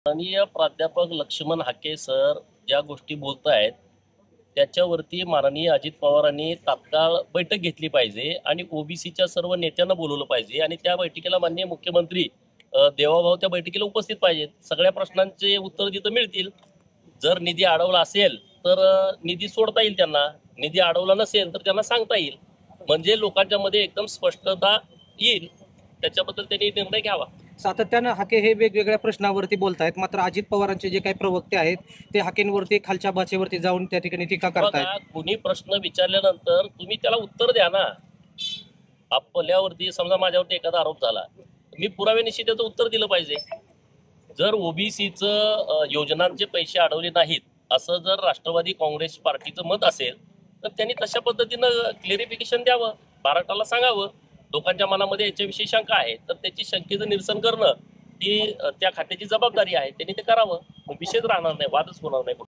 माननीय प्राध्यापक लक्ष्मण हाके सर ज्या गोष्टी बोलत आहेत त्याच्यावरती माननीय अजित पवारांनी तात्काळ बैठक घेतली पाहिजे आणि ओबीसीच्या सर्व नेत्यांना बोलवलं पाहिजे आणि त्या बैठकीला माननीय मुख्यमंत्री देवाभाऊ त्या बैठकीला उपस्थित पाहिजेत. सगळ्या प्रश्नांचे उत्तर तिथं मिळतील. जर निधी अडवला असेल तर निधी सोडता येईल त्यांना, निधी अडवला नसेल तर त्यांना सांगता येईल, म्हणजे लोकांच्या मध्ये एकदम स्पष्टता येईल. त्याच्याबद्दल त्यांनी निर्णय घ्यावा. सातत्यानं हाके हे वेगवेगळ्या प्रश्नावरती बोलतायत, मात्र अजित पवारांचे जे काही प्रवक्ते आहेत ते हाकेंवरती खालच्या भाषेवरती जाऊन त्या ठिकाणी टीका करतायत. बघा, कुणी प्रश्न विचारल्यानंतर तुम्ही त्याला उत्तर द्या ना. आपल्यावरती समजा माझ्यावरती एखादा आरोप झाला, मी पुराव्यानिशी त्याचं उत्तर दिलं पाहिजे. जर ओबीसीचं योजनांचे पैसे अडवले नाहीत असं जर राष्ट्रवादी काँग्रेस पार्टीचं मत असेल तर त्यांनी तशा पद्धतीनं क्लिअरिफिकेशन द्यावं, महाराष्ट्राला सांगावं. लोकांच्या मनामध्ये याच्याविषयी शंका आहे तर त्याची शंकेचं निरसन करणं ही त्या खात्याची जबाबदारी आहे. त्यांनी ते करावं, विषयच राहणार नाही, वादच होणार नाही.